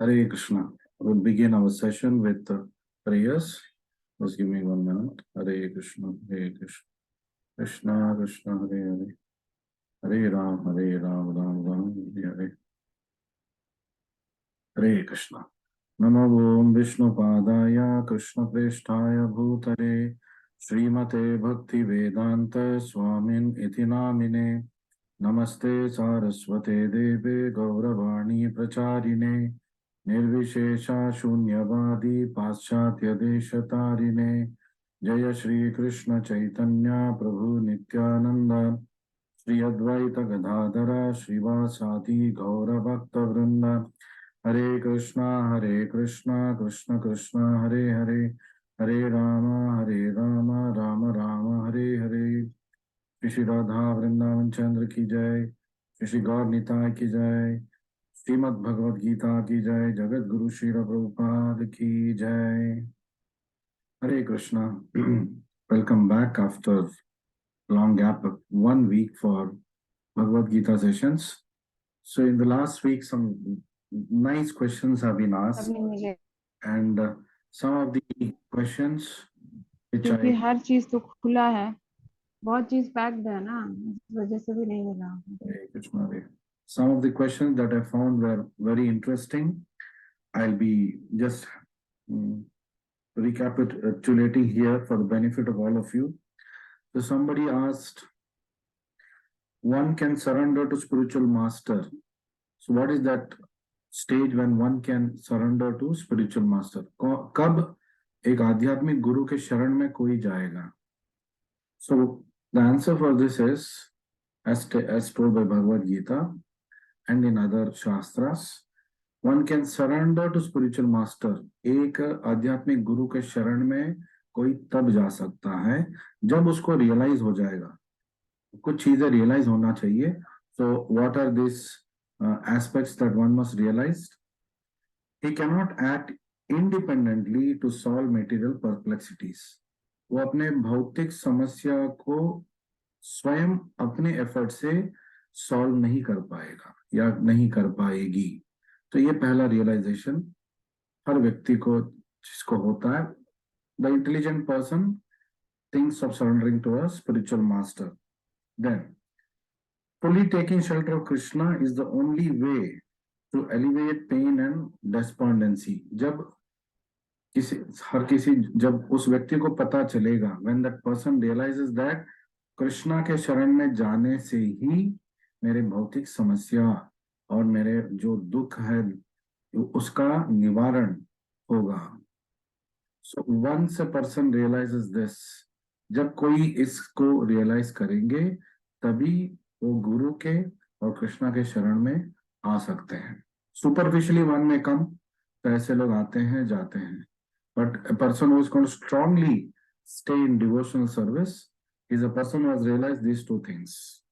Hare Krishna. We'll begin our session with prayers. Just give me 1 minute. Hare Krishna, Hare Krishna, Krishna Krishna, Hare Hare, Hare Ram, Ram Ram, Hare Hare. Hare Krishna. Namo Om Vishnu Padaya Krishna Preshthaya Bhutare Srimate Bhakti Vedanta Swamin Iti Namine Namaste Saraswate Deve Gauravani Pracharine Nirvishesha Shunyavadi Paschatya Deshatarine Jaya Shri Krishna Chaitanya Prabhu Nityananda Shri Advaita Gadadhara Srivasati Gaura Bhakta Vrinda Hare Krishna Krishna Krishna Hare Hare Hare Rama Rama Rama Hare Hare Shri Radha Vrindavan चंद्र की जय, श्री गौर निताय की जय, श्रीमद् भगवद गीता की जय, जगत गुरु श्री प्रभुपाद की जय. Hare Krishna. Welcome back after long gap of 1 week for Bhagavad Gita sessions. So in the last week some nice questions have been asked and some of the questions which क्योंकि हर चीज तो खुला है, बहुत चीज पैक्ड है ना, इस वजह से भी नहीं मिला. Some of the questions that I found were very interesting. I'll be just recapitulating here for the benefit of all of you. So somebody asked, one can surrender to spiritual master. So what is that stage when one can surrender to spiritual master? कब एक आध्यात्मिक गुरु के शरण में कोई जाएगा? So the answer for this is, as told by Bhagavad Gita and in other shastras, one can surrender to spiritual master. एक आध्यात्मिक गुरु के शरण में कोई तब जा सकता है जब उसको रियलाइज हो जाएगा. कुछ चीजें रियलाइज होना चाहिए. So what are these aspects that one must realize? He cannot act independently to solve material perplexities. वो अपने भौतिक समस्या को स्वयं अपने एफर्ट से सॉल्व नहीं कर पाएगा या नहीं कर पाएगी. तो ये पहला रियलाइजेशन हर व्यक्ति को जिसको होता है. The intelligent person thinks of surrendering to a spiritual master. Then fully taking shelter of Krishna is the only way to alleviate pain and despondency. जब जब उस व्यक्ति को पता चलेगा, when that person realizes that Krishna के शरण में जाने से ही मेरे भौतिक समस्या और मेरे जो दुख है उसका निवारण होगा. So once a person realizes this, जब कोई इसको रियलाइज करेंगे तभी वो गुरु के और कृष्णा के शरण में आ सकते हैं. सुपरफिशियली वन में कम तो ऐसे लोग आते हैं जाते हैं, but a person who is going to strongly stay in devotional service is a person who has realized these two things.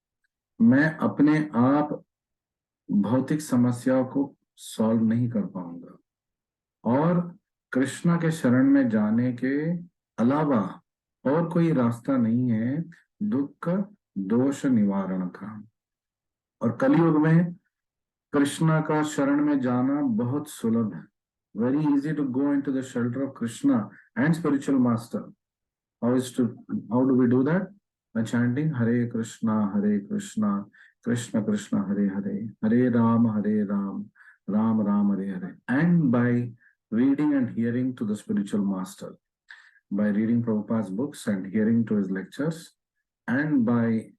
मैं अपने आप भौतिक समस्याओं को सॉल्व नहीं कर पाऊंगा और कृष्णा के शरण में जाने के अलावा और कोई रास्ता नहीं है दुख दोष निवारण का. और कलयुग में कृष्णा का शरण में जाना बहुत सुलभ है. Very easy to go into the shelter of Krishna and spiritual master. How do we do that? By chanting Hare Krishna, Krishna Krishna, Hare Hare, Hare Ram, Ram Ram, Hare Hare. And by reading and hearing to the spiritual master. By reading Prabhupada's books and hearing to his lectures. And by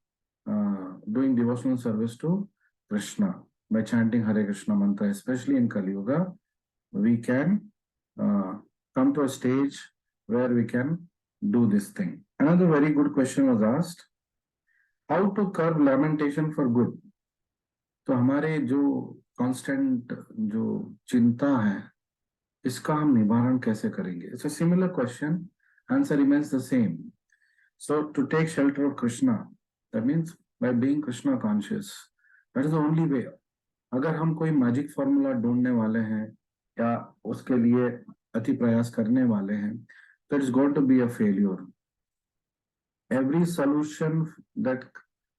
doing devotional service to Krishna. By chanting Hare Krishna mantra, especially in Kali Yuga, we can come to a stage where we can do this thing. Another very good question was asked, how to curb lamentation for good? तो हमारे जो constant जो चिंता है इसका हम निवारण कैसे करेंगे? It's a similar question. Answer remains the same. So to take shelter of Krishna, that means by being Krishna conscious. That is the only way. अगर हम कोई मैजिक फॉर्मूला ढूंढने वाले हैं या उसके लिए अति प्रयास करने वाले हैं, तो it's going to be a failure. Every solution that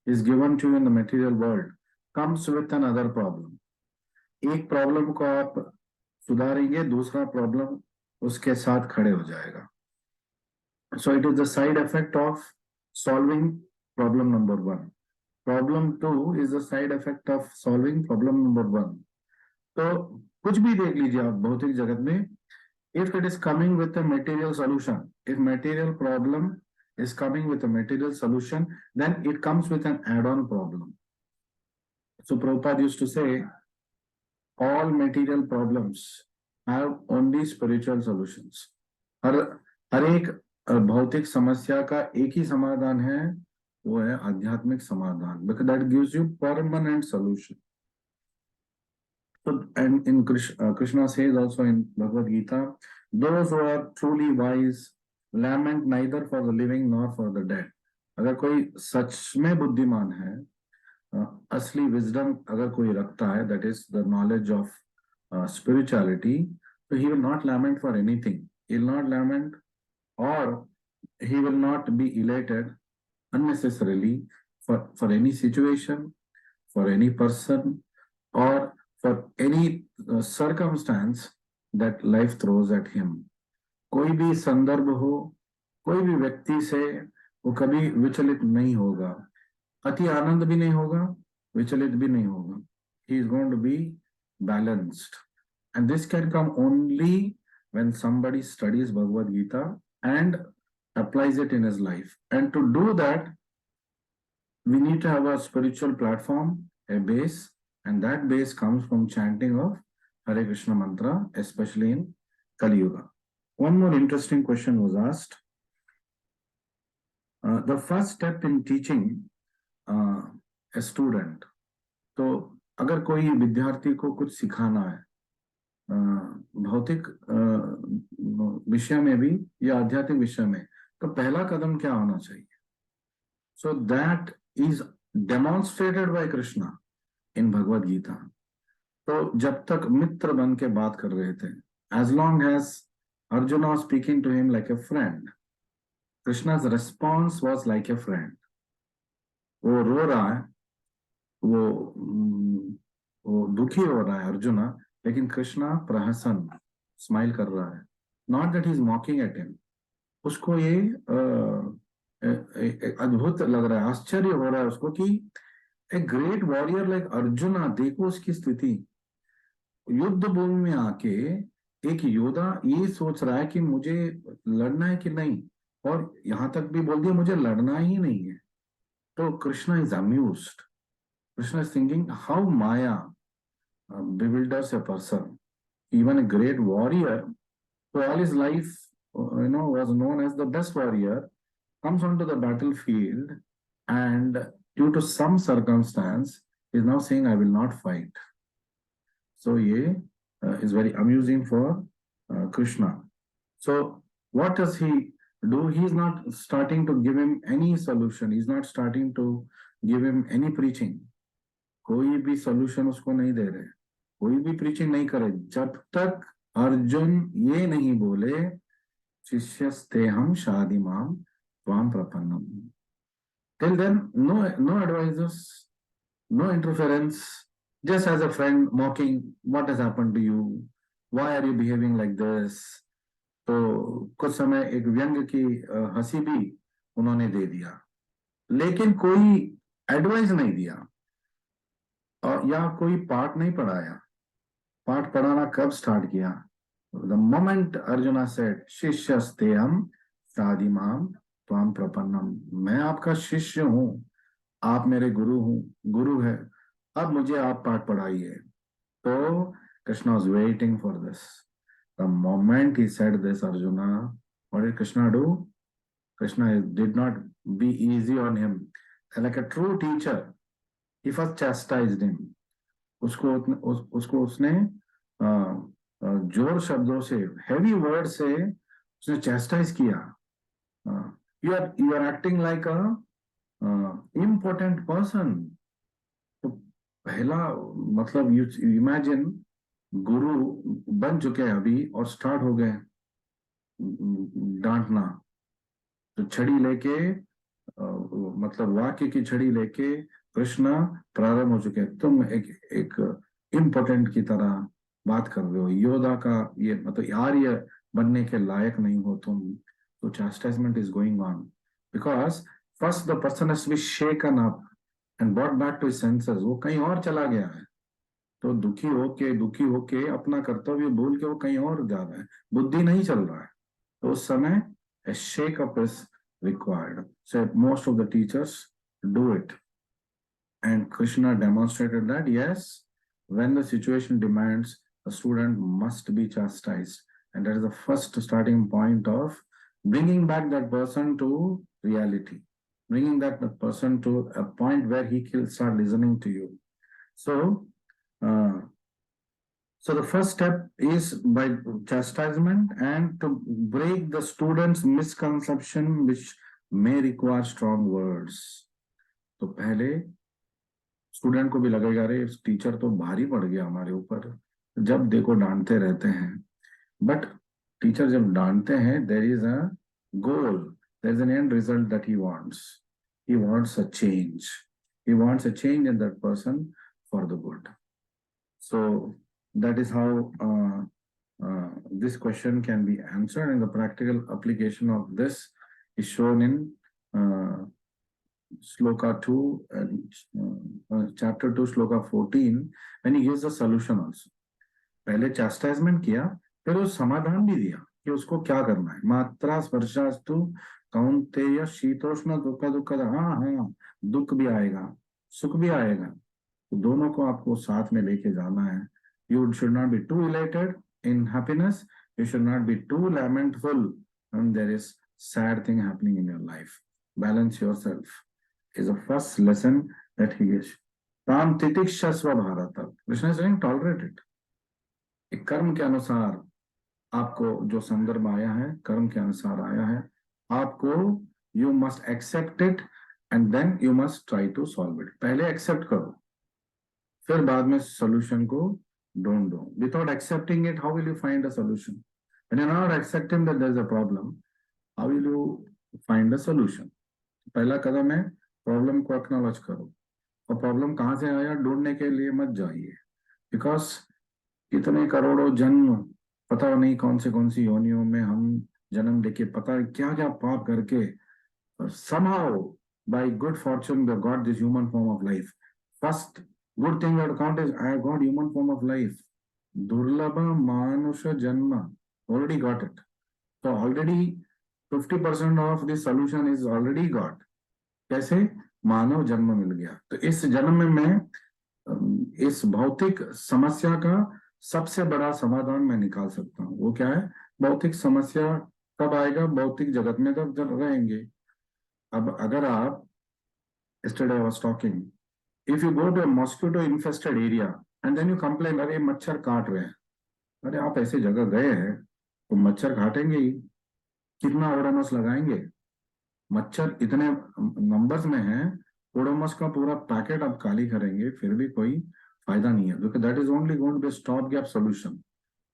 is given to you in the material world comes with another problem. एक प्रॉब्लम को आप सुधारेंगे, दूसरा प्रॉब्लम उसके साथ खड़े हो जाएगा. So it is the side effect of solving problem number one. Problem two is the side effect of solving problem number one. तो कुछ भी देख लीजिए आप भौतिक जगत में, if it is coming with a material solution, if material problem is coming with a material solution, then it comes with an add-on problem. So Prabhupada used to say, all material problems have only spiritual solutions. हर एक भौतिक समस्या का एक ही समाधान है, वो है आध्यात्मिक समाधान, because that gives you permanent solution. So, and in Krishna says also in Bhagavad Gita, those who are truly wise lament neither for the living nor for the dead. अगर कोई सच में बुद्धिमान है, असली विजडम अगर कोई रखता है, that is the knowledge of spirituality, so he will not lament for anything. He will not lament, or he will not be elated unnecessarily for any situation, for any person, or for any circumstance that life throws at him. कोई भी संदर्भ हो, कोई भी व्यक्ति से वो कभी विचलित नहीं होगा, अति आनंद भी नहीं होगा, विचलित भी नहीं होगा. He is going to be balanced, and this can come only when somebody studies Bhagavad Gita and applies it in his life. And to do that, we need to have a spiritual platform, a base, and that base comes from chanting of Hare Krishna mantra, especially in Kali Yuga. One more interesting question was asked. The first step in teaching a student. तो अगर कोई विद्यार्थी को कुछ सिखाना है, भौतिक विषय में भी या आध्यात्मिक विषय में, तो पहला कदम क्या होना चाहिए? So that is demonstrated by Krishna in Bhagavad Gita. तो जब तक मित्र बन के बात कर रहे थे, as long as Arjuna was speaking to him like a friend, Krishna's response was like a friend. वो रो रहा है, वो दुखी हो रहा है अर्जुना, लेकिन कृष्णा प्रहसन स्माइल कर रहा है. Not that he is mocking at him. उसको ये अद्भुत लग रहा है, आश्चर्य हो रहा है उसको कि a great warrior like arjuna, देखो उसकी स्थिति, युद्ध भूमि में आके एक योद्धा ये सोच रहा है कि मुझे लड़ना है कि नहीं, और यहां तक भी बोल दिया मुझे लड़ना ही नहीं है. तो Krishna is amused. Krishna is thinking how Maya bewilders a person. Even a great warrior, who all his life, was known as the best warrior, comes onto the battlefield and due to some circumstance is now saying, I will not fight. So ye is very amusing for Krishna. So what does he do? He is not starting to give him any solution. He is not starting to give him any preaching. कोई भी solution उसको नहीं दे रहे, कोई भी preaching नहीं करे, जब तक अर्जुन ये नहीं बोले शिष्यस्तेहम शादिमाम त्वाम प्रपन्नम. Till then, no advisors, no interference, just as a friend mocking, what has happened to you, why are you behaving like this. तो कुछ समय एक व्यंग की हंसी भी उन्होंने दे दिया, लेकिन कोई एडवाइस नहीं दिया और या कोई पाठ नहीं पढ़ाया. पाठ पढ़ाना कब स्टार्ट किया? The moment Arjuna said शिष्यस्तेहम शादिमाम त्वाम प्रपन्नम, मैं आपका शिष्य हूं, आप मेरे गुरु है, अब मुझे आप पाठ पढ़ाइए. तो Krishna was waiting for this. The moment he said this, Arjuna, what did Krishna do? Krishna did not be easy on him. Like a true teacher, he first chastised him. उसको उसने जोर शब्दों से, heavy word से उसने chastise किया. You are acting like a important person. तो पहला मतलब you imagine गुरु बन चुके हैं अभी और स्टार्ट हो गए डांटना. तो छड़ी लेके मतलब वाक्य की छड़ी लेके कृष्ण प्रारंभ हो चुके हैं. तुम एक इम्पोर्टेंट की तरह बात कर रहे हो, योद्धा का ये मतलब यार ये बनने के लायक नहीं हो तुम, तो chastisement is going on because first the person has to be shaken up and brought back to his senses. वो कहीं और चला गया है, तो दुखी होके अपना कर्तव्य भूल के वो कहीं और जा रहा है, बुद्धि नहीं चल रहा है, तो उस समय a shake up is required. So most of the teachers do it, and Krishna demonstrated that yes, when the situation demands, the student must be chastised, and that is the first starting point of bringing back that person to reality, bringing that person to a point where he can start listening to you. So the first step is by chastisement and to break the student's misconception which may require strong words. तो पहले student को भी लगेगा अरे teacher तो भारी पड़ गया हमारे ऊपर, जब देखो डांटते रहते हैं, बट टीचर जब डांटते हैं there is a goal, there is an end result that he wants a change, he wants a change in that person for the good. So that is how this question can be answered, and the practical application of this is shown in Sloka 2 and chapter 2 Sloka 14 when he gives the solution also. पहले chastisement किया, फिर वो समाधान भी दिया कि उसको क्या करना है. मात्रा स्पर्शास्तु कौन्तेय शीतोष्ण दुख दुख, हाँ दुख भी आएगा, सुख भी आएगा, तो दोनों को आपको साथ में लेके जाना है. You should not be too elated in happiness, you should not be too lamentful when there is sad thing happening in your life. Balance yourself is the first lesson that he gives. Tam titikshasva bharata. Krishna is saying tolerate it. एक कर्म के अनुसार आपको जो संदर्भ आया है, कर्म के अनुसार आया है, आपको you must accept it and then you must try to solve it. पहले accept करो, फिर बाद में solution को ढूंढो. Without accepting it, how will you find a solution? When you're not accepting that there is a problem, how will you find a solution? पहला कदम है problem को एक्नॉलेज करो, और प्रॉब्लम कहाँ से आया ढूंढने के लिए मत जाइए, बिकॉज इतने करोड़ों जन्म, पता नहीं कौन सी योनियों में हम जन्म लेके पता क्या क्या पाप करके somehow by good fortune we got this human form of life. First good thing that count is I got human form of life. Durlabha manusha janma, already got it. So already 50% of the solution is already got. कैसे? मानव जन्म मिल गया. तो इस जन्म में मैं इस भौतिक समस्या का सबसे बड़ा समाधान मैं निकाल सकता हूँ. वो क्या है? भौतिक समस्या कब आएगा? भौतिक जगत में तब रहेंगे. अब अगर आप, yesterday I was talking, if you go to a mosquito infested area and then you complain, अरे मच्छर काट रहे हैं, अरे आप ऐसे जगह गए हैं तो मच्छर काटेंगे ही, कितना ओडोमस लगाएंगे? मच्छर इतने नंबर्स में हैं, ओडोमस का पूरा पैकेट आप खाली करेंगे फिर भी कोई फायदा नहीं है, because that is only going to be a stopgap solution.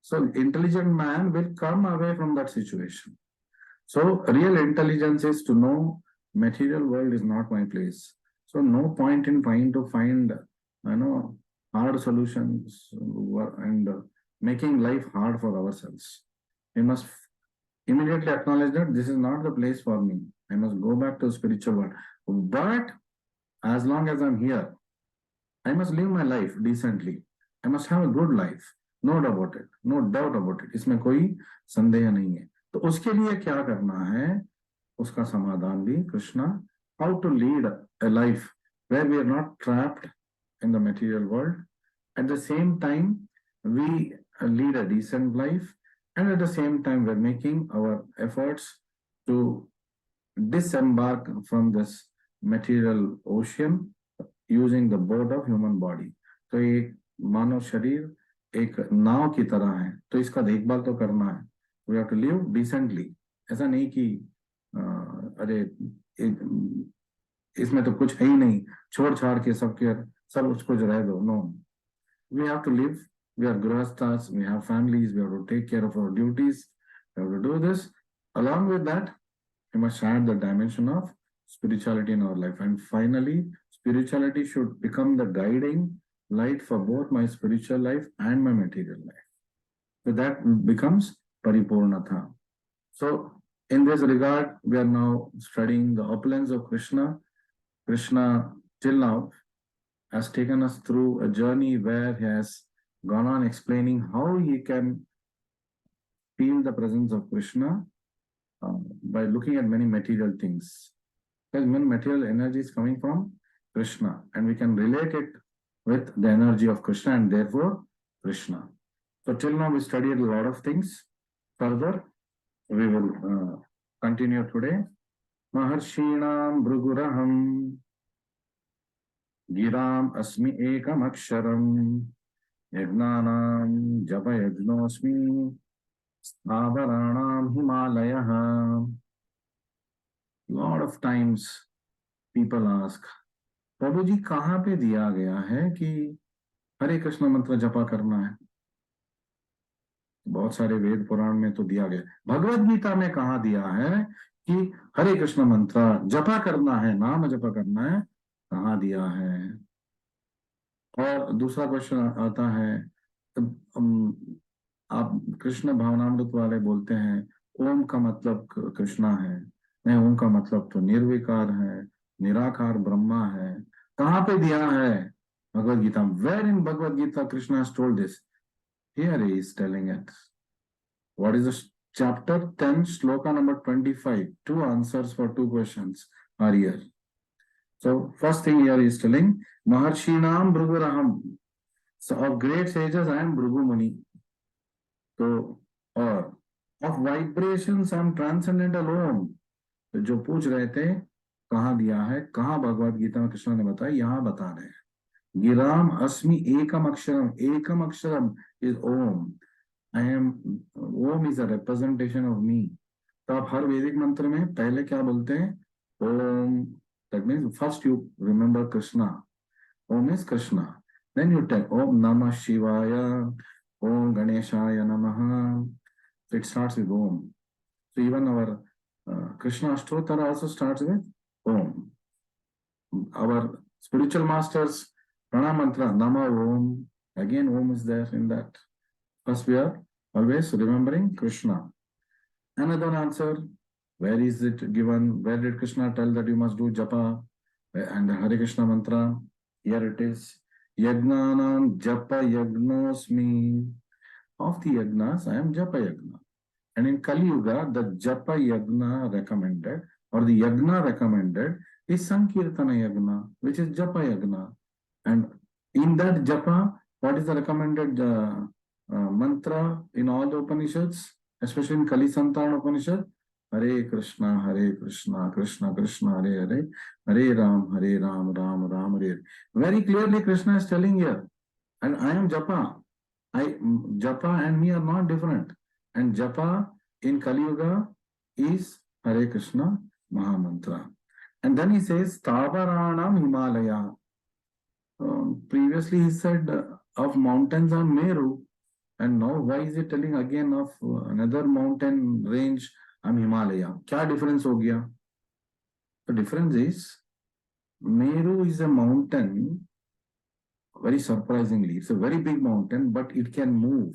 So intelligent man will come away from that situation. So real intelligence is to know material world is not my place. So no point in trying to find hard solutions and making life hard for ourselves. We must immediately acknowledge that this is not the place for me. I must go back to the spiritual world. But as long as I'm here, I must live my life decently. I must have a good life. No doubt about it. No doubt about it. इसमें कोई संदेह नहीं है. तो उसके लिए क्या करना है, उसका समाधान भी Krishna, how to lead a life where we are not trapped in the material world. At the same time, we lead a decent life, and at the same time, we're making our efforts to disembark from this material ocean using the boat of human body. तो एक मानव शरीर एक नाव की तरह है, तो इसका देखभाल तो करना है. We have to live decently. ऐसा नहीं कि अरे इसमें तो कुछ है ही नहीं, छोड़ छाड़ के सब उसको रह दो. No, we have to live. We are grahasthas, we have families, we have to take care of our duties, we have to do this. Along with that, we must add the dimension of spirituality in our life. And finally, spirituality should become the guiding light for both my spiritual life and my material life. So that becomes Paripurnatha. So in this regard, we are now studying the opulence of Krishna. Krishna till now has taken us through a journey where he has gone on explaining how he can feel the presence of Krishna by looking at many material things. Because many material energy is coming from Krishna, and we can relate it with the energy of Krishna, and therefore Krishna. So till now we studied a lot of things. Further, we will continue today. Maharshinam Bhruguraham Giram Asmi Ekam Aksharam Yagnanam Japa Yajnosmi Stavaranam Himalayah. Lot of times people ask, प्रभु जी कहाँ पे दिया गया है कि हरे कृष्ण मंत्र जपा करना है? बहुत सारे वेद पुराण में तो दिया गया, भगवत गीता में कहाँ दिया है कि हरे कृष्ण मंत्र जपा करना है, नाम जपा करना है? कहाँ दिया है? और दूसरा क्वेश्चन आता है, आप कृष्ण भावनामृत वाले बोलते हैं ओम का मतलब कृष्णा है, नहीं, ओम का मतलब तो निर्विकार है, निराकार ब्रह्मा है. कहाँ पे दिया है Bhagavad Gita? Where in Bhagavad Gita Krishna has told this? Here he is telling it. What is the chapter 10, shloka number 25? Two answers for two questions are here. So first thing here he is telling, Maharshinam Bhruguraham. So of great sages I am Bhrigu Muni. So, or of vibrations I am transcendent alone. तो जो पूछ रहे थे कहाँ दिया है, कहाँ भगवत गीता में कृष्ण ने बताया, यहाँ बता रहे हैं. गिराम अस्मि एकम अक्षरम is Om. I am, Om is a representation of me. तो आप हर वैदिक मंत्र में पहले क्या बोलते हैं? Om. That means first you remember Krishna. Om is Krishna. Then you tell Om Namah Shivaya, Om Ganeshaya Namaha. So it starts with Om. So even our Krishna Ashtottara also starts with Om. Our spiritual masters Pranam Mantra Nama Om. Again Om is there in that. First we are always remembering Krishna. Another answer, where is it given? Where did Krishna tell that you must do japa and Hare Krishna mantra? Here it is. Yagnanam japa yagnosmi. Of the yagnas, I am japa yagna. And in Kali Yuga, the japa yagna recommended, or the yagna recommended, is Sankirtana yagna, which is japa yagna. And in that japa, what is the recommended mantra in all the Upanishads, especially in Kali Santana Upanishad? Hare Krishna, Krishna Krishna, Hare Hare, Hare Ram, Ram Ram, Hare. Very clearly Krishna is telling here, and I am japa. Japa and me are not different. And japa in Kali Yuga is Hare Krishna Mahamantra. And then he says, Tavaranam Himalaya. Previously he said of mountains on Meru. And now why is he telling again of another mountain range on Himalaya? Kya difference ho gaya? The difference is, Meru is a mountain, very surprisingly. It's a very big mountain, but it can move.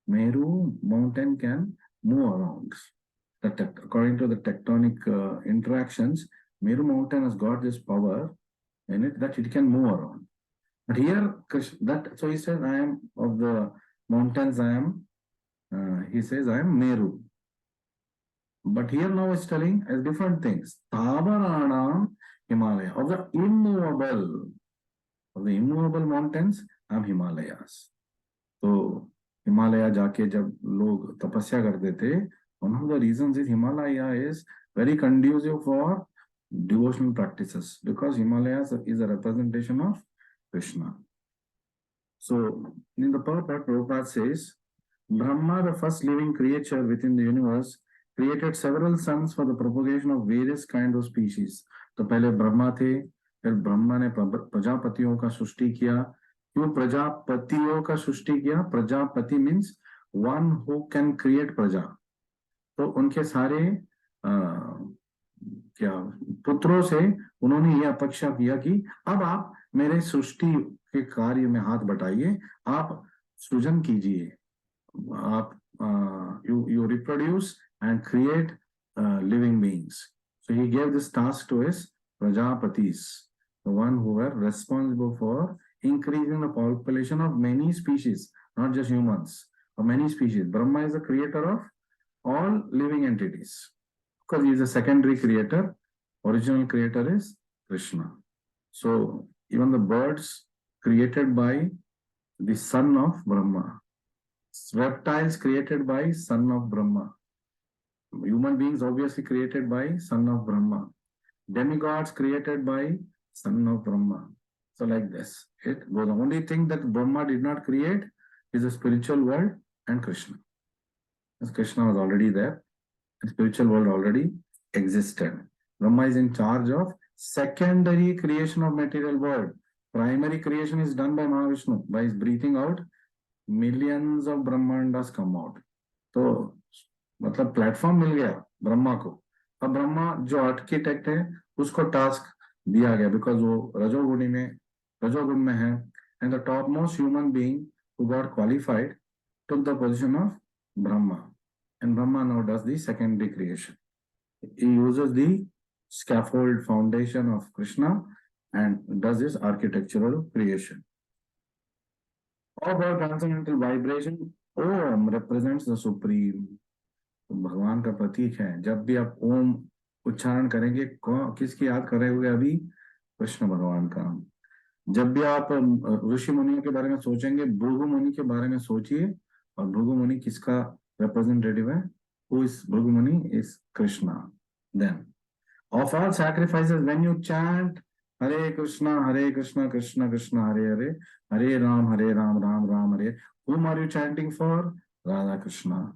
Meru mountain can move around. According to the tectonic interactions, Meru mountain has got this power in it that it can move around. But here, so he says, I am of the mountains, I am, he says, I am Meru. But here now it's telling as different things. Tavaranam Himalaya. Of the immovable mountains, I am Himalayas. So, Himalaya jaake jab log tapasya karte the, one of the reasons is Himalaya is very conducive for devotional practices, because Himalayas is a representation of Krishna. So, in the part that Prabhupada says, Brahma, the first living creature within the universe, created several sons for the propagation of various kinds of species. तो पहले ब्रह्मा थे, फिर ब्रह्मा ने प्रजापतियों का सृष्टि किया. क्यों प्रजापतियों का सृष्टि किया? Prajapati means one who can create प्रजा. तो उनके सारे पुत्रों से उन्होंने ये अपेक्षा किया कि अब आप मेरे सृष्टि के कार्य में हाथ बटाइए, आप सृजन कीजिए. you reproduce and create living beings. So he gave this task to his Prajapatis, the one who were responsible for increasing the population of many species, not just humans, of many species. Brahma is the creator of all living entities. Because he is a secondary creator, original creator is Krishna. So even the birds created by the son of Brahma, reptiles created by son of Brahma, human beings obviously created by son of Brahma, demigods created by son of Brahma. So like this, it was the only thing that Brahma did not create is the spiritual world and Krishna. Because Krishna was already there, the spiritual world already existed. Brahma is in charge of secondary creation of material world. Primary creation is done by Mahavishnu. By his breathing out, millions of Brahmandas come out. तो मतलब platform मिल गया ब्रह्मा को. अब ब्रह्मा जो architect है उसको task दिया गया बिकॉज वो रजोगुण में है. And the top most human being who got qualified took the position of Brahma, and Brahma now does the secondary creation. He uses the scaffold foundation of Krishna and does this architectural creation. Of our transcendental vibration, Om represents the Supreme. भगवान का प्रतीक है. जब भी आप ओम उच्चारण करेंगे, किसकी याद कर रहे होंगे अभी? कृष्ण भगवान का. जब भी आप ऋषि मुनियों के बारे में सोचेंगे, भृगु मुनि के बारे में सोचिए. और भृगु मुनि किसका representative है? Who is Bhrigu Muni? Is Krishna. Then, of all sacrifices, when you chant Hare Krishna, Krishna Krishna, Hare Hare, Hare Ram, Ram Ram, Hare, whom are you chanting for? Radha Krishna.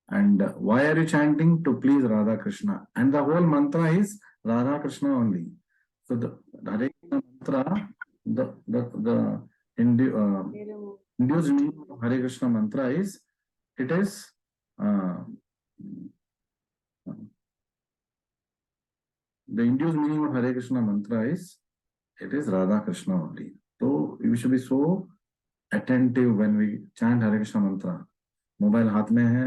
And why are you chanting? To please Radha Krishna. And the whole mantra is Radha Krishna only. So the Hare Krishna mantra, the induced meaning of Hare Krishna mantra is, it is the induced meaning of Hare Krishna mantra is, it is Radha Krishna only. So we should be so attentive when we chant Hare Krishna mantra. Mobile हाथ में है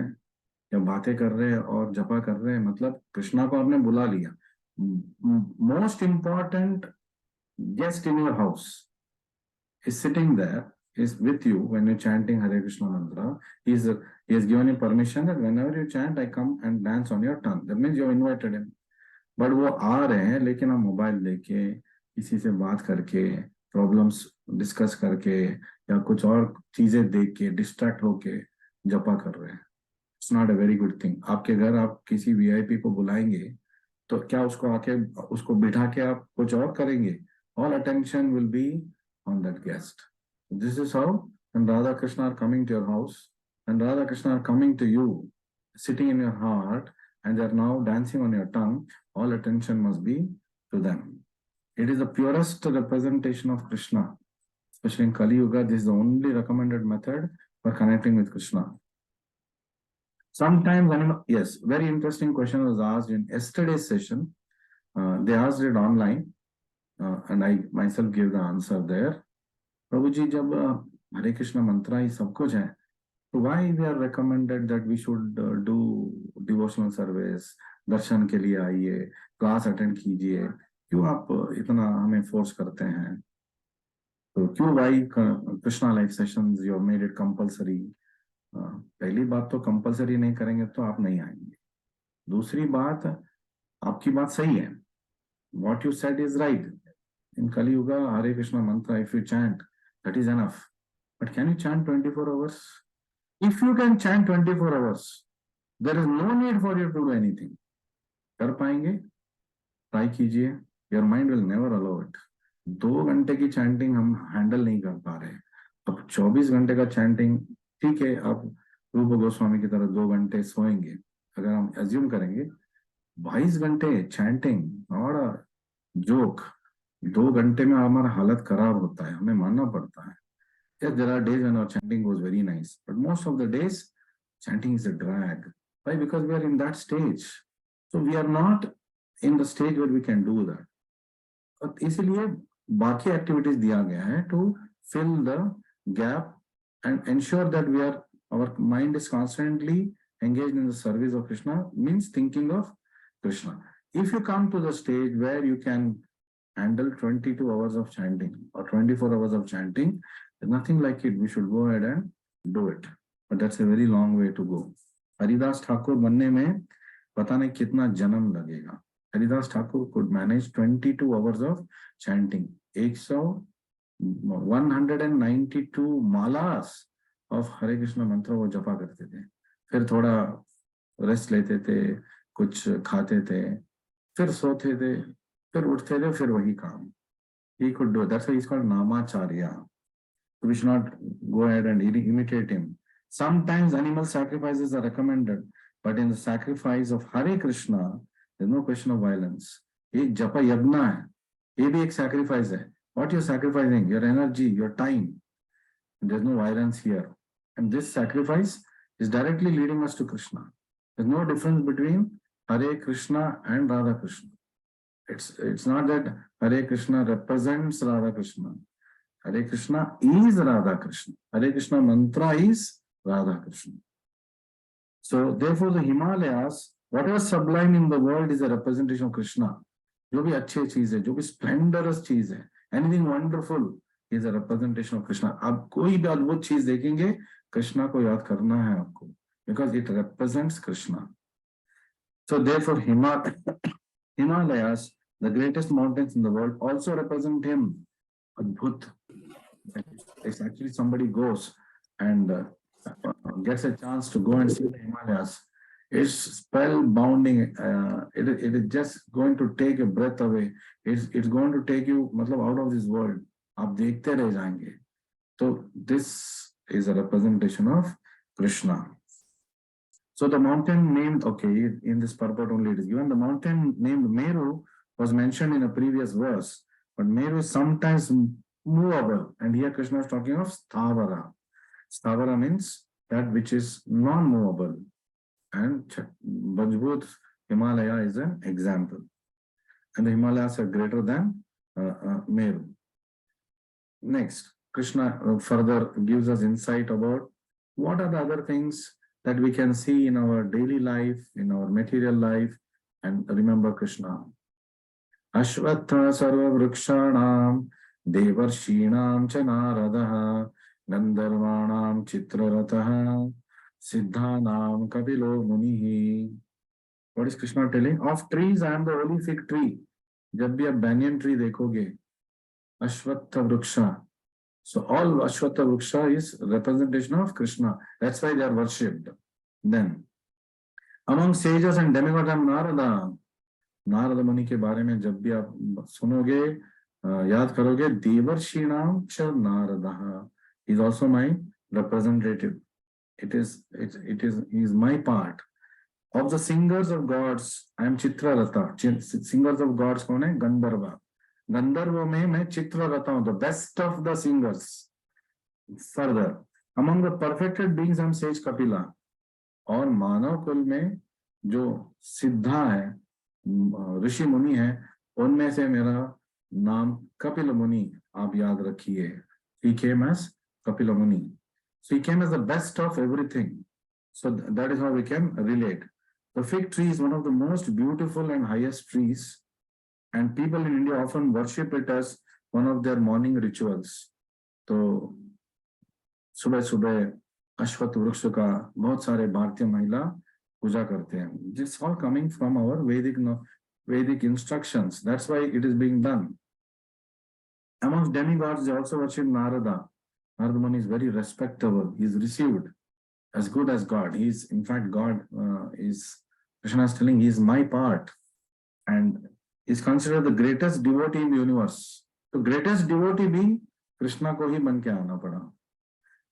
या बातें कर रहे हैं और जपा कर रहे हैं, मतलब कृष्णा को आपने बुला लिया. Most important guest in your house is sitting there, is with you when you're chanting Hare Krishna mantra. He has given you permission that whenever you chant, I come and dance on your tongue. That means you invited him. But वो आ रहे हैं, लेकिन हम mobile लेके, किसी से बात करके, प्रॉब्लम्स डिस्कस करके या कुछ और चीजें देख के डिस्ट्रैक्ट होके जपा कर रहे हैं. It's not a very good thing. आपके घर आप किसी वीआईपी को बुलाएंगे तो क्या उसको आके उसको बिठा के आप कुछ और करेंगे? All attention will be on that guest. This is how when Radha Krishna are coming to your house, and Radha Krishna are coming to you, sitting in your heart, and they are now dancing on your tongue, all attention must be to them. It is the purest representation of Krishna. Especially in Kali Yuga, this is the only recommended method for connecting with Krishna. Sometimes, yes, very interesting question was asked in yesterday's session. They asked it online. And I myself gave the answer there. Prabhu ji, जब Hare Krishna mantra ही सब कुछ है, तो why we are recommended that we should do devotional service, दर्शन के लिए आइए, class attend कीजिए, क्यों आप इतना हमें फोर्स करते हैं? तो क्यों why Krishna life sessions you have made it compulsory? पहली बात तो कंपलसरी नहीं करेंगे तो आप नहीं आएंगे. दूसरी बात, आपकी बात सही है. What you said is right. In Kali Yuga, Hare Krishna mantra, if you chant, that is enough. But can you chant 24 hours? If you can chant 24 hours, there is no need for you to do anything. कर पाएंगे? Try कीजिए. Your mind will never allow it. 2 घंटे की chanting हम handle नहीं कर पा रहे. अब 24 घंटे का chanting, ठीक है, आप रूप गोस्वामी की तरह 2 घंटे सोएंगे. अगर हम assume करेंगे, 22 घंटे chanting, और जोक, 2 घंटे में हमारा हालत खराब होता है, हमें मानना पड़ता है. Yes, there are days when our chanting was very nice, but most of the days chanting is a drag. Why? Because we are in that stage. So we are not in the stage where we can do that. और इसीलिए बाकी activities दिया गया है to fill the gap and ensure that we are Our mind is constantly engaged in the service of Krishna, means thinking of Krishna. If you come to the stage where you can handle 22 hours of chanting or 24 hours of chanting, there's nothing like it. We should go ahead and do it. But that's a very long way to go. Haridas Thakur बनने में पता नहीं कितना जन्म लगेगा. Haridas Thakur could manage 22 hours of chanting. 192 malas of Hare Krishna mantra वो जपा करते थे. फिर थोड़ा रेस्ट लेते थे, कुछ खाते थे, फिर सोते थे, फिर उठते थे, फिर वही काम. He could do it. That's why he's called Namacharya. So we should not go ahead and imitate him. Sometimes animal sacrifices are recommended, but in the sacrifice of Hare Krishna, there's no question of violence. एक जपा यज्ञ है, ये भी एक sacrifice है. What you're sacrificing? Your energy, your time. There's no violence here. And this sacrifice is directly leading us to Krishna. There's no difference between Hare Krishna and Radha Krishna. It's not that Hare Krishna represents Radha Krishna. Hare Krishna is Radha Krishna. Hare Krishna mantra is Radha Krishna. So therefore the Himalayas, whatever sublime in the world is a representation of Krishna. जो भी अच्छी चीज है, जो भी स्प्लेंडरस चीज है, anything wonderful is a representation of Krishna. आप कोई भी अद्भुत चीज देखेंगे, कृष्णा को याद करना है आपको, because it represents Krishna. So therefore Himalayas, the greatest mountains in the world, also represent him. Adbhut. It's actually somebody goes and gets a chance to go and see the Himalayas. It's spellbounding. It is just going to take a breath away. It's going to take you out of this world. आप देखते रह जाएंगे. So this is a representation of Krishna. So the mountain named, okay, in this purport only it is given. The mountain named Meru was mentioned in a previous verse, but Meru is sometimes movable, and here Krishna is talking of Sthavara. Sthavara means that which is non-movable, and Bajbut Himalaya is an example. And the Himalayas are greater than Meru. Next, Krishna further gives us insight about what are the other things that we can see in our daily life, in our material life, and remember Krishna. Ashvatha sarva vrikshanam devarshinam cha naradaha gandharvanam chitrarataha siddhanam kapilo munihi. What is Krishna telling? Of trees, I am the holy fig tree. जब भी आप banyan tree देखोगे, Ashvatha vriksha. So all Ashvatha vriksha is representation of Krishna. That's why they are worshipped. Then, among sages and demigods, Narada. Narada Muni के बारे में जब भी आप सुनोगे, याद करोगे, Devarshinam cha Narada. He is also my representative. He is my part. Of the singers of gods, I am Chitrarata. Singers of gods कौन है? Gandharva. Gandharva में मैं Chitrarata हूँ, the best of the singers. Further, among the perfected beings, I am sage Kapila. और मानव कुल में जो सिद्धा है, ऋषि मुनि है, उनमें से मेरा नाम कपिल मुनि आप याद रखिए. He came as Kapila Muni. So he came as the best of everything. So that is how we can relate. The fig tree is one of the most beautiful and highest trees, and people in India often worship it as one of their morning rituals. So सुबह सुबह अश्वत्थ वृक्ष का बहुत सारे भारतीय महिला पूजा करते हैं. It's all coming from our Vedic instructions. That's why it is being done. Amongst demigods, they also worship Narada. Narada Muni is very respectable. He is received as good as God. He is, in fact, God Krishna is telling, he is my part, and is considered the greatest devotee in the universe. So greatest devotee being Krishna ko hi ban ke aana pada.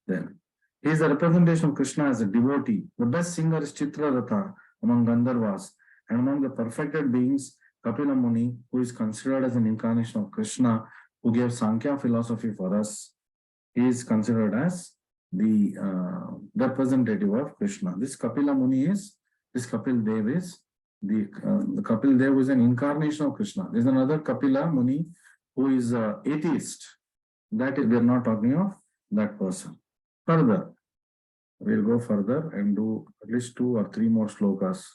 Then he is the representation of Krishna as a devotee. The best singer is Chitrarata among Gandharvas, and among the perfected beings, Kapila Muni, who is considered as an incarnation of Krishna, who gave Sankhya philosophy for us. He is considered as the representative of Krishna. This Kapila Dev is the Kapil Dev is an incarnation of Krishna. There is another Kapila Muni who is atheist. That is, we are not talking of that person. Further, We'll go further and do at least 2 or 3 more slokas.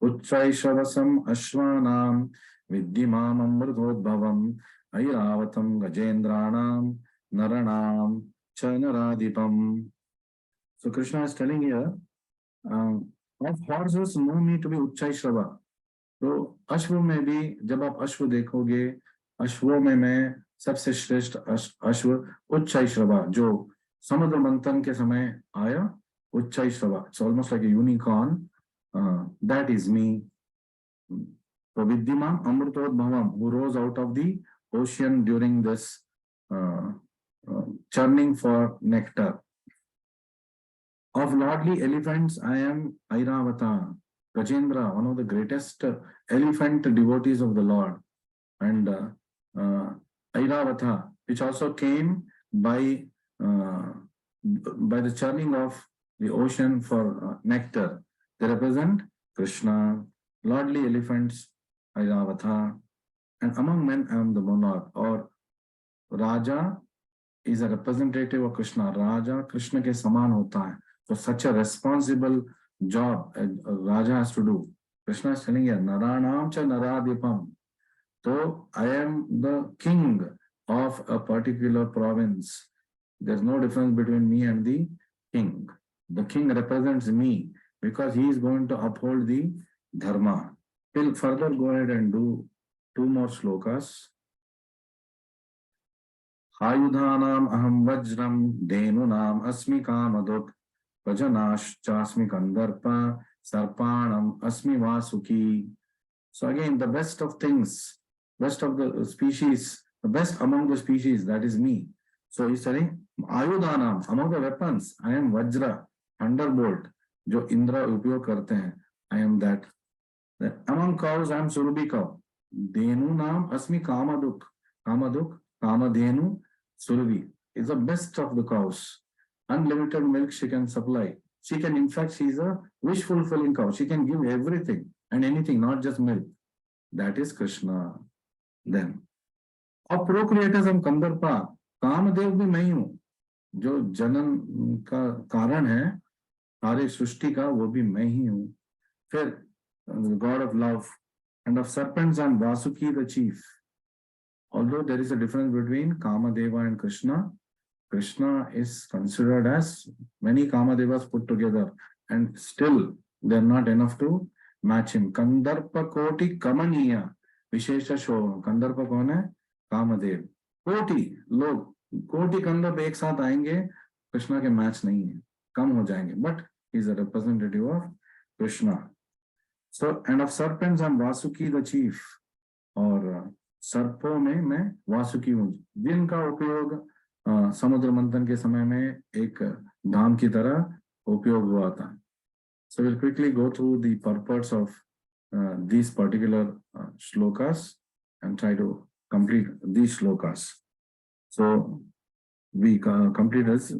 Uchchaishavasam ashvanam viddhimam amrutodbhavam airavatam gajendranam naranam chanaradipam. So Krishna is telling here, of horses know me to be Uchchaishrava. तो अश्व में भी जब आप अश्व देखोगे, अश्वों में मैं सबसे श्रेष्ठ अश्व उच्चैश्रवा जो समुद्र मंथन के समय आया, Uchchaishrava. It's almost like a unicorn. That is me. So Vidyamam Amrutodbhavam, who rose out of the ocean during this churning for nectar. Of lordly elephants, I am Airavata. Gajendra, one of the greatest elephant devotees of the Lord, and Airavata, which also came by the churning of the ocean for nectar. They represent Krishna, lordly elephants, Airavata, and among men I am the monarch, or Raja is a representative of Krishna. Raja Krishna ke saman hota hai. So such a responsible job a Raja has to do. Krishna is telling here, Naranam cha Naradipam. So I am the king of a particular province. There's no difference between me and the king. The king represents me because he is going to uphold the dharma. We'll further go ahead and do 2 more slokas. Ayudhanam aham vajram dhenunam asmi kamaduk Vajanash chasmi Kandarpa sarpanam asmi vasuki. So again, the best of things, best of the species, the best among the species, that is me. So he's telling, Ayudhanam, among the weapons, I am Vajra, thunderbolt, jo Indra upyog karte hain, I am that. Among cows, I am Surabhi cow. Dhenu naam asmi Kamaduk. Kamaduk, Kamadhenu, Surabhi is the best of the cows. Unlimited milk she can supply. She can, in fact, she is a wish-fulfilling cow. She can give everything and anything, not just milk. That is Krishna. Then, of procreators and Kandarpa, Kamadev bhi मैं ही हूँ. जो जनन का कारण है, सारे सृष्टि का, वो भी मैं ही हूँ. फिर, the god of love, and of serpents and Vasuki the chief. Although there is a difference between Kamadeva and Krishna, Krishna is considered as many Kamadevas put together, and still they are not enough to match him. Kandarpa koti kamaniya vishesha shobha. Kandarpa कौन है? कामदेव. कोटि लोग, कोटि कंदर्प एक साथ आएंगे, कृष्णा के match नहीं है, कम हो जाएंगे. But he is a representative of Krishna. So, and of serpents I'm Vasuki the chief. और सर्पों में मैं वासुकी हूँ, जिनका उपयोग समुद्र मंथन के समय में एक धाम की तरह उपयोग हुआ था. So we'll quickly go through the purports of these particular shlokas and try to complete these shlokas. So we complete this.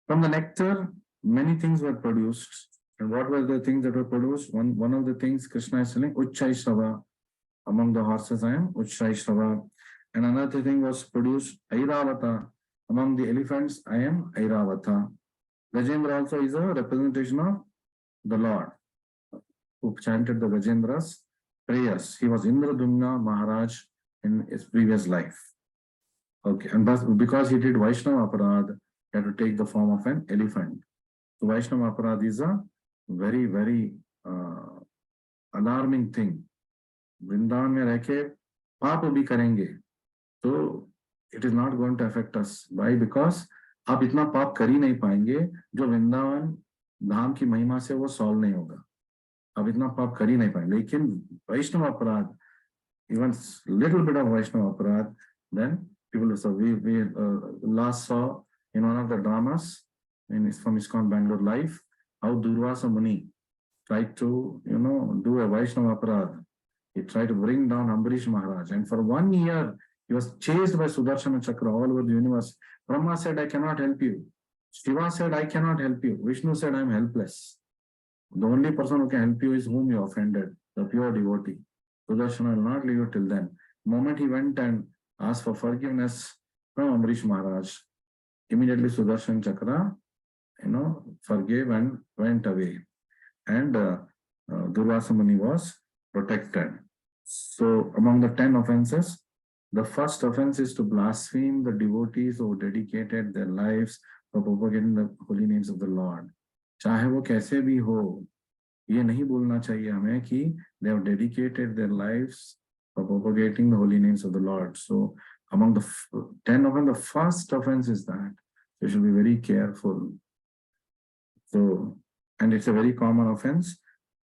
From the nectar, many things were produced. And what were the things that were produced? One of the things Krishna is telling, Uchchaishrava. Among the horses I am Uchchaishrava. And another thing was produced, AIRAVATA. Among the elephants, I am AIRAVATA. Gajendra also is a representation of the Lord, who chanted the Gajendra's prayers. He was Indradumna Maharaj in his previous life. Okay, and because he did Vaishnava aparadha, he had to take the form of an elephant. So Vaishnava aparadha is a very, very alarming thing. Vrindavan में रह पाप भी करेंगे, तो it is not going to affect us. Why? Because आप इतना पाप कर ही नहीं पाएंगे जो वृंदावन धाम की महिमा से वो सॉल्व नहीं होगा. आप इतना पाप कर ही नहीं पाएंगे. लेकिन वैष्णव अपराध, even little bit of Vaishnava aparadha, then people. So we last saw in one of the dramas from ISKCON Bangalore Live how Durvasa Muni tried to do a Vaishnava aparadha. He tried to bring down Ambarish Maharaj, and for 1 year he was chased by Sudarshana Chakra all over the universe. Brahma said, I cannot help you. Shiva said, I cannot help you. Vishnu said, I am helpless. The only person who can help you is whom you offended, the pure devotee. Sudarshana will not leave you till then. The moment he went and asked for forgiveness from Ambarish Maharaj, immediately Sudarshan Chakra forgave and went away. And Durvasa Muni was protected. So among the 10 offenses, the first offense is to blaspheme the devotees who dedicated their lives for propagating the holy names of the Lord. चाहे वो कैसे भी हो, ये नहीं बोलना चाहिए हमें कि they have dedicated their lives for propagating the holy names of the Lord. So among the 10 offenses, the first offense is that you should be very careful. So, and it's a very common offense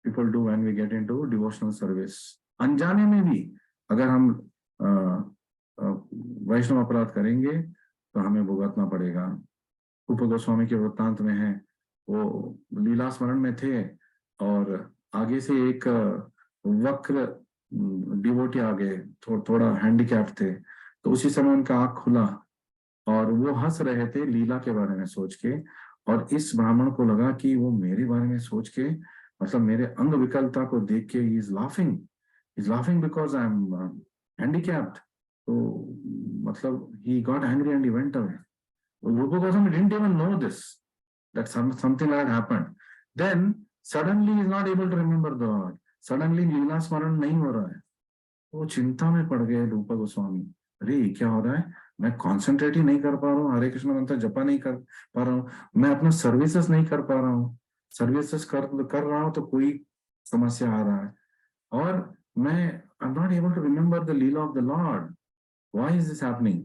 people do when we get into devotional service. अनजाने में भी अगर हम वैष्णव अपराध करेंगे तो हमें भुगतना पड़ेगा। रूप गोस्वामी के वृत्तांत में है, वो लीला स्मरण में थे और आगे से एक वक्र डिवोटी आ गए, थोड़ा हैंडीकैप थे, तो उसी समय उनका आंख खुला और वो हंस रहे थे लीला के बारे में सोच के, और इस ब्राह्मण को लगा कि वो मेरे बारे में सोच के, मतलब मेरे अंग विकलता को देख के he is laughing because I am handicapped. तो मतलब he got angry and he went away. Rupa Goswami didn't even know this, that something had happened. Then suddenly he is not able to remember the Lord. Suddenly लीला स्मरण नहीं हो रहा है, वो चिंता में पड़ गए रूपा गोस्वामी। अरे क्या हो रहा है, मैं कॉन्सेंट्रेट ही नहीं कर पा रहा हूँ, हरे कृष्ण मंत्र जपा नहीं कर पा रहा हूँ, मैं अपना सर्विसेज नहीं कर पा रहा हूँ, सर्विसेज कर रहा हूँ तो कोई समस्या आ रहा है, और मैं I am not able to remember the leela of the Lord. Why is this happening?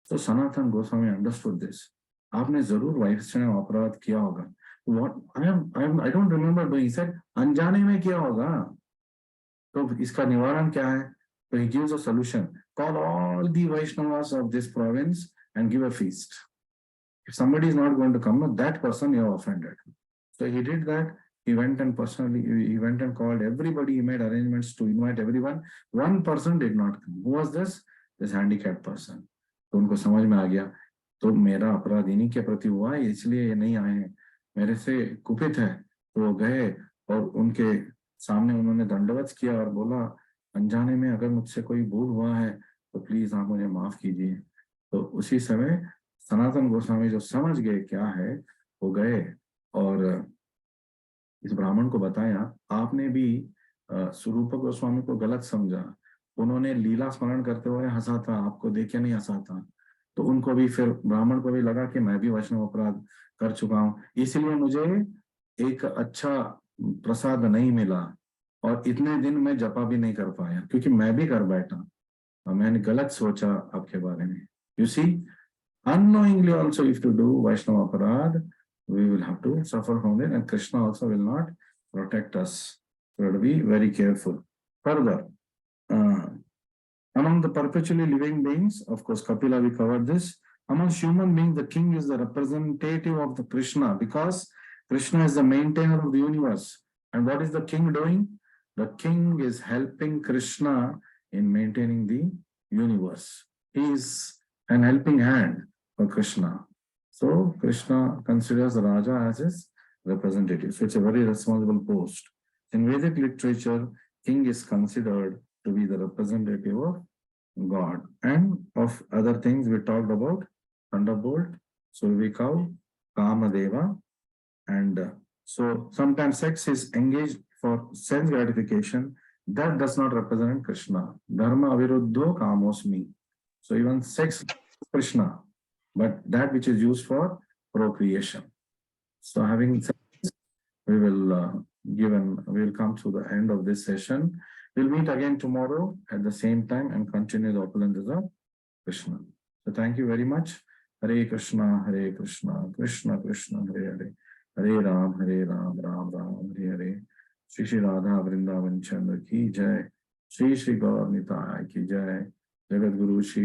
So Sanatana Goswami understood this. आपने जरूर वैष्णव अपराध किया होगा. What I don't remember doing. He said अनजाने में किया होगा. तो इसका निवारण क्या है? So he gives a solution. Call all the Vaishnavas of this province and give a feast. If somebody is not going to come, that person you have offended. So he did that. He went and called everybody. He made arrangements to invite everyone. One person did not come. Who was this? This handicapped person. तो उनको समझ में आ गया, तो मेरा अपराध इन्हीं के प्रति हुआ है, इसलिए ये नहीं आए हैं, मेरे से कुपित है। तो वो गए और उनके सामने उन्होंने दंडवत किया और बोला, अनजाने में अगर मुझसे कोई भूल हुआ है तो प्लीज आप मुझे माफ कीजिए। तो उसी समय सनातन गोस्वामी जो समझ गए क्या है, वो गए और इस ब्राह्मण को बताया, आपने भी स्वरूप गोस्वामी को गलत समझा, उन्होंने लीला स्मरण करते हुए हंसा था, आपको देख के नहीं हंसा था। तो उनको भी फिर ब्राह्मण को भी लगा कि मैं भी वैष्णव अपराध कर चुका हूँ, इसलिए मुझे एक अच्छा प्रसाद नहीं मिला और इतने दिन मैं जपा भी नहीं कर पाया क्योंकि मैं भी कर बैठा, मैंने गलत सोचा आपके बारे में। You see, unknowingly also if to do Vaishnava aparad, we will have to suffer from it, and Krishna also will not protect us. So we have to be very careful. Further, among the perpetually living beings, of course, Kapila, we covered this. Among human beings, the king is the representative of the Krishna because Krishna is the maintainer of the universe. And what is the king doing? The king is helping Krishna in maintaining the universe. He is an helping hand for Krishna. So Krishna considers the Raja as his representative. So it's a very responsible post. In Vedic literature, king is considered to be the representative of God. And of other things we talked about, thunderbolt, Surabhi cow, Kamadeva, and so sometimes sex is engaged for sense gratification. That does not represent Krishna. Dharma aviruddho kamosmi. So even sex is Krishna, but that which is used for procreation. So having said this, we will come to the end of this session. We'll meet again tomorrow at the same time and continue the opulences of Krishna. So thank you very much. Hare Krishna, Krishna Krishna, Hare Hare, Hare Ram, Ram Ram, Hare Hare. Shri Shri Radha Vrindavan Chandra ki jai. Shri Shri Gaur Nitai ki jai. Jagat Guru Shri